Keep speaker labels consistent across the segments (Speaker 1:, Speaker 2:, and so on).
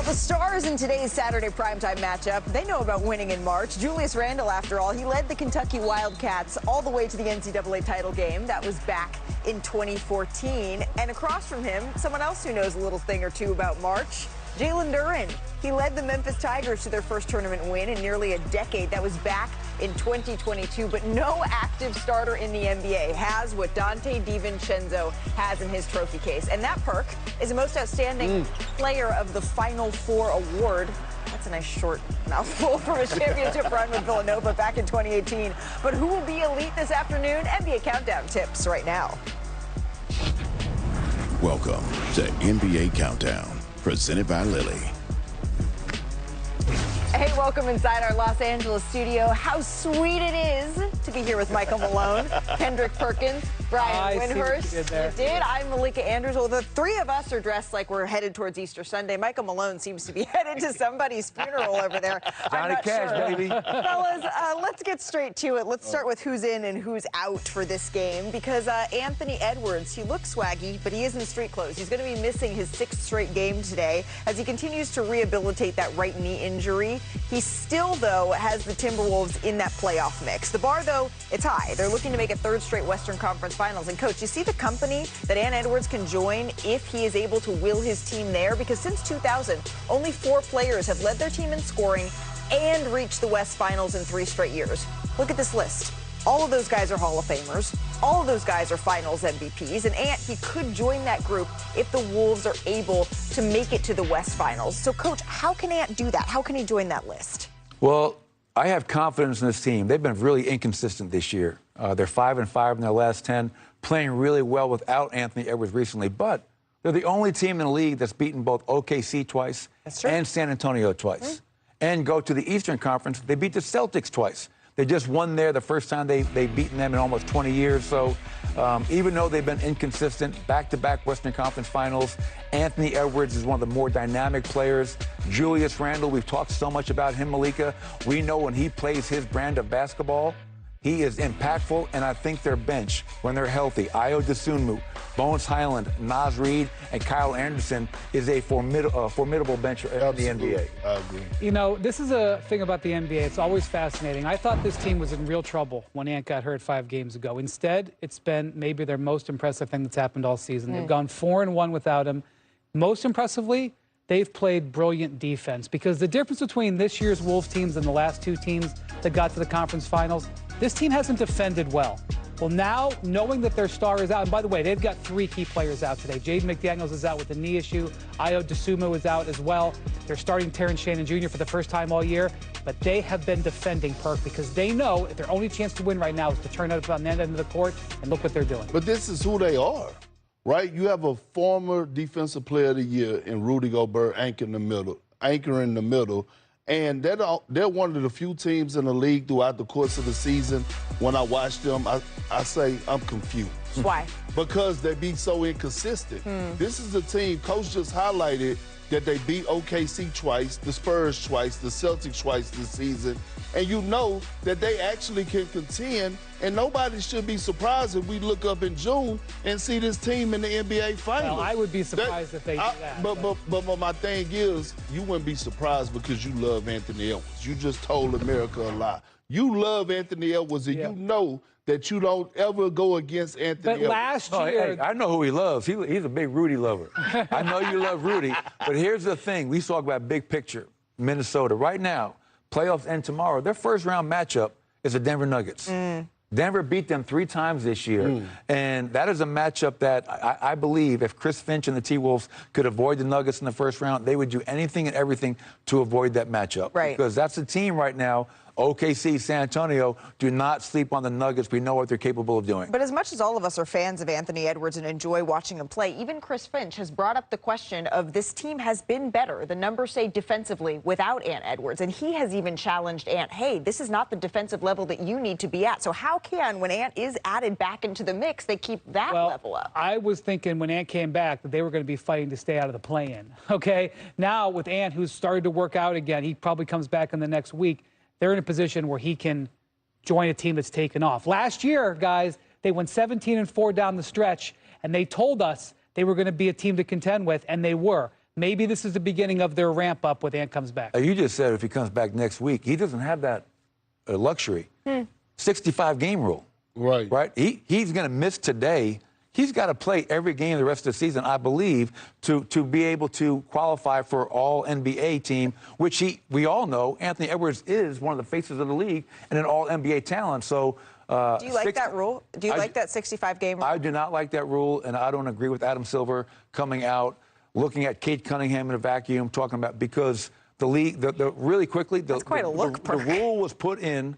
Speaker 1: The stars in today's Saturday primetime matchup, they know about winning in March. Julius Randle, after all, he led the Kentucky Wildcats all the way to the NCAA title game. That was back in 2014. And across from him, someone else who knows a little thing or two about March, Jalen Duren. He led the Memphis Tigers to their first tournament win in nearly a decade. That was back in 2022, but no active starter in the NBA has what Dante DiVincenzo has in his trophy case. And that perk is the most outstanding player of the Final Four award. That's a nice short mouthful from his championship run with Villanova back in 2018. But who will be elite this afternoon? NBA Countdown tips right now.
Speaker 2: Welcome to NBA Countdown, presented by Lilly.
Speaker 1: Hey, welcome inside our Los Angeles studio. How sweet it is to be here with Michael Malone, Kendrick Perkins, Brian Windhurst. You did. I'm Malika Andrews. Well, the three of us are dressed like we're headed towards Easter Sunday. Michael Malone seems to be headed to somebody's funeral over there.
Speaker 3: Johnny Cash, baby.
Speaker 1: Fellas, let's get straight to it. Let's start with who's in and who's out for this game, because Anthony Edwards, he looks swaggy, but he is in street clothes. He's going to be missing his sixth straight game today as he continues to rehabilitate that right knee injury. He still, though, has the Timberwolves in that playoff mix. The bar, though, it's high. They're looking to make a third straight Western Conference Finals. And, Coach, you see the company that Ant Edwards can join if he is able to will his team there? Because since 2000, only 4 players have led their team in scoring and reached the West Finals in 3 straight years. Look at this list. All of those guys are Hall of Famers. All of those guys are Finals MVPs. And Ant, he could join that group if the Wolves are able to make it to the West Finals. So, Coach, how can Ant do that? How can he join that list?
Speaker 3: Well, I have confidence in this team. They've been really inconsistent this year. They're 5-5 in their last 10, playing really well without Anthony Edwards recently. But they're the only team in the league that's beaten both OKC twice and San Antonio twice. And go to the Eastern Conference, they beat the Celtics twice. They just won there the first time they've beaten them in almost 20 years. So even though they've been inconsistent, back-to-back Western Conference Finals, Anthony Edwards is one of the more dynamic players. Julius Randle, we've talked so much about him, Malika. We know when he plays his brand of basketball, he is impactful, and I think their bench, when they're healthy, Ayo Dosunmu, Bones Highland, Naz Reid, and Kyle Anderson, is a formidable bench in the NBA.
Speaker 4: I agree.
Speaker 5: You know, this is a thing about the NBA. It's always fascinating. I thought this team was in real trouble when Ant got hurt 5 games ago. Instead, it's been maybe their most impressive thing that's happened all season. They've gone 4-1 without him. Most impressively, they've played brilliant defense, because the difference between this year's Wolves teams and the last 2 teams that got to the conference finals, this team hasn't defended well. Well, now, knowing that their star is out, and by the way, they've got 3 key players out today. Jaden McDaniels is out with a knee issue. Ayo Dosunmu is out as well. They're starting Terrence Shannon Jr. for the first time all year. But they have been defending, Perk, because they know if their only chance to win right now is to turn it up on that end of the court, and look what they're doing.
Speaker 4: But this is who they are, right? You have a former Defensive Player of the Year in Rudy Gobert anchoring the middle. And they're one of the few teams in the league throughout the course of the season. When I watch them, I say I'm confused.
Speaker 1: Why?
Speaker 4: Because they be so inconsistent. This is a team, Coach just highlighted that they beat OKC twice, the Spurs twice, the Celtics twice this season. And you know that they actually can contend, and nobody should be surprised if we look up in June and see this team in the NBA Finals.
Speaker 5: Well, I would be surprised if they do that.
Speaker 4: But my thing is, you wouldn't be surprised because you love Anthony Edwards. You just told America a lie. You love Anthony Edwards, and you know that you don't ever go against Anthony Edwards.
Speaker 5: But last year...
Speaker 3: Hey, I know who he loves. He's a big Rudy lover. I know you love Rudy. But here's the thing. We talk about big picture. Minnesota. Right now, playoffs end tomorrow. Their first-round matchup is the Denver Nuggets. Denver beat them 3 times this year. And that is a matchup that I believe if Chris Finch and the T-Wolves could avoid the Nuggets in the first round, they would do anything and everything to avoid that matchup.
Speaker 1: Right.
Speaker 3: Because that's the team right now. OKC, San Antonio, do not sleep on the Nuggets. We know what they're capable of doing.
Speaker 1: But as much as all of us are fans of Anthony Edwards and enjoy watching him play, even Chris Finch has brought up the question of this team has been better, the numbers say defensively, without Ant Edwards. And he has even challenged Ant, hey, this is not the defensive level that you need to be at. So how can, when Ant is added back into the mix, they keep that level up?
Speaker 5: I was thinking when Ant came back that they were going to be fighting to stay out of the play-in, okay? Now with Ant, who's started to work out again, he probably comes back in the next week. They're in a position where he can join a team that's taken off. Last year, guys, they went 17-4 down the stretch, and they told us they were going to be a team to contend with, and they were. maybe this is the beginning of their ramp up when Ant comes back.
Speaker 3: You just said if he comes back next week, he doesn't have that luxury. 65-game rule.
Speaker 4: Right.
Speaker 3: Right? He's going to miss today. He's got to play every game the rest of the season, I believe, to be able to qualify for all-NBA team, which we all know Anthony Edwards is one of the faces of the league and an all-NBA talent. So,
Speaker 1: do you like that rule? Do you like that 65-game rule?
Speaker 3: I do not like that rule, and I don't agree with Adam Silver coming out, looking at Kate Cunningham in a vacuum, talking about because the league, really quickly,
Speaker 1: That's quite a look,
Speaker 3: the rule was put in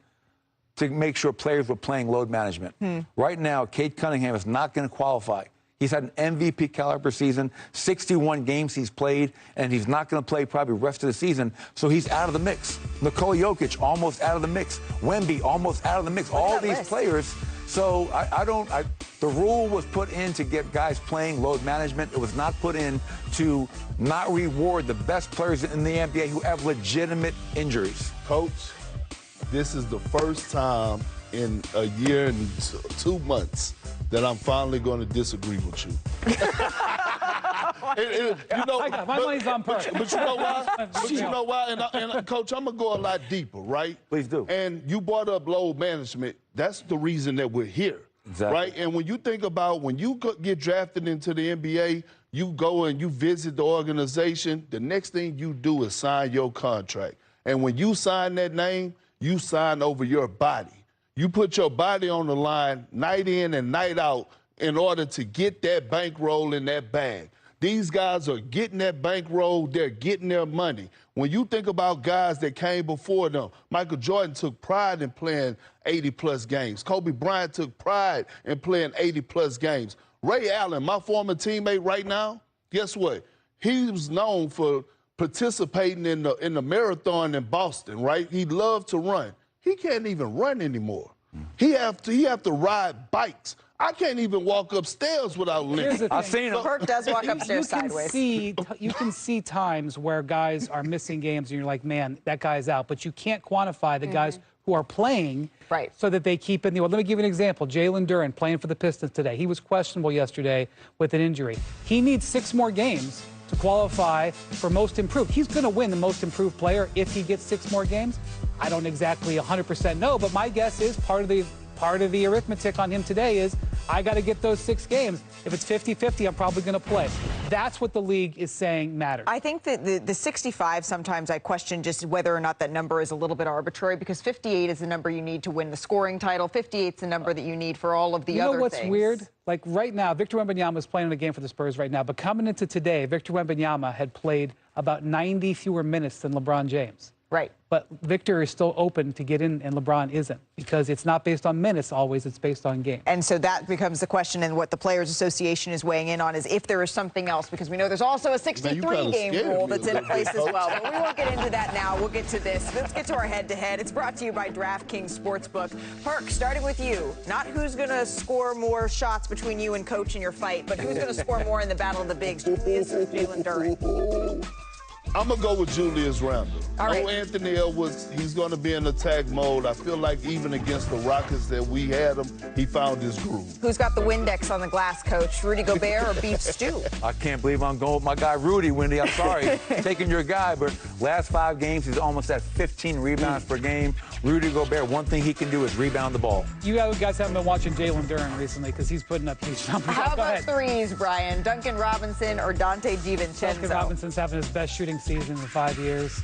Speaker 3: to make sure players were playing load management. Right now, Kate Cunningham is not going to qualify. He's had an MVP caliber season, 61 games he's played, and he's not going to play probably the rest of the season, so he's out of the mix. Nikola Jokic almost out of the mix. Wemby almost out of the mix. All these players. So the rule was put in to get guys playing load management. It was not put in to not reward the best players in the NBA who have legitimate injuries.
Speaker 4: Coach, this is the first time in a year and 2 months that I'm finally going to disagree with you.
Speaker 5: My money's on Perk.
Speaker 4: But you know why? And Coach, I'm going to go a lot deeper, right?
Speaker 3: Please do.
Speaker 4: And you brought up load management. That's the reason that we're here.
Speaker 3: Exactly.
Speaker 4: Right? And when you think about when you get drafted into the NBA, you go and you visit the organization, the next thing you do is sign your contract. And when you sign that name, you sign over your body. You put your body on the line night in and night out in order to get that bankroll in that bag. These guys are getting that bankroll. They're getting their money. When you think about guys that came before them, Michael Jordan took pride in playing 80-plus games. Kobe Bryant took pride in playing 80-plus games. Ray Allen, my former teammate right now, guess what? He was known for participating in the marathon in Boston, right? He loved to run. He can't even run anymore. He have to ride bikes. I can't even walk upstairs without limping.
Speaker 3: I've seen him.
Speaker 1: Perk does walk upstairs sideways.
Speaker 5: You can see times where guys are missing games and you're like, man, that guy's out. But you can't quantify the guys who are playing so that they keep in the order. Let me give you an example. Jalen Duren playing for the Pistons today. He was questionable yesterday with an injury. He needs 6 more games to qualify for most improved. He's going to win the most improved player if he gets 6 more games. I don't exactly 100% know, but my guess is part of the arithmetic on him today is I got to get those 6 games. If it's 50-50, I'm probably going to play. That's what the league is saying matters.
Speaker 1: I think that the 65, sometimes I question just whether or not that number is a little bit arbitrary because 58 is the number you need to win the scoring title. 58 is the number that you need for all of the other things.
Speaker 5: You know what's weird? Like right now, Victor Wembanyama is playing in a game for the Spurs right now, but coming into today, Victor Wembanyama had played about 90 fewer minutes than LeBron James.
Speaker 1: Right.
Speaker 5: But Victor is still open to get in, and LeBron isn't, because it's not based on minutes always, it's based on games.
Speaker 1: And so that becomes the question, and what the Players Association is weighing in on is if there is something else, because we know there's also a 63-game rule that's in place as well. But we won't get into that now. We'll get to this. Let's get to our head-to-head. It's brought to you by DraftKings Sportsbook. Perk, starting with you. Not who's going to score more shots between you and Coach in your fight, but who's going to score more in the Battle of the Bigs, Julius or Jalen Duren?
Speaker 4: I'm going to go with Julius Randle.
Speaker 1: Right.
Speaker 4: Anthony Edwards, he's going to be in attack mode. I feel like even against the Rockets that we had him, he found his groove.
Speaker 1: Who's got the Windex on the glass, Coach? Rudy Gobert or Beef Stew?
Speaker 3: I can't believe I'm going with my guy Rudy, Wendy. I'm sorry, taking your guy, but last 5 games, he's almost at 15 rebounds per game. Rudy Gobert, one thing he can do is rebound the ball.
Speaker 5: You guys haven't been watching Jalen Duren recently because he's putting up huge numbers.
Speaker 1: How about threes, Brian? Duncan Robinson or Dante DiVincenzo?
Speaker 5: Duncan Robinson's having his best shooting season in 5 years.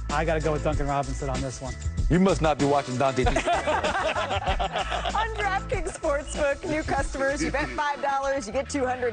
Speaker 5: I got to go with Duncan Robinson on this one.
Speaker 3: You must not be watching Dante DiVincenzo.
Speaker 1: On DraftKings Sportsbook, new customers, you bet $5, you get $200.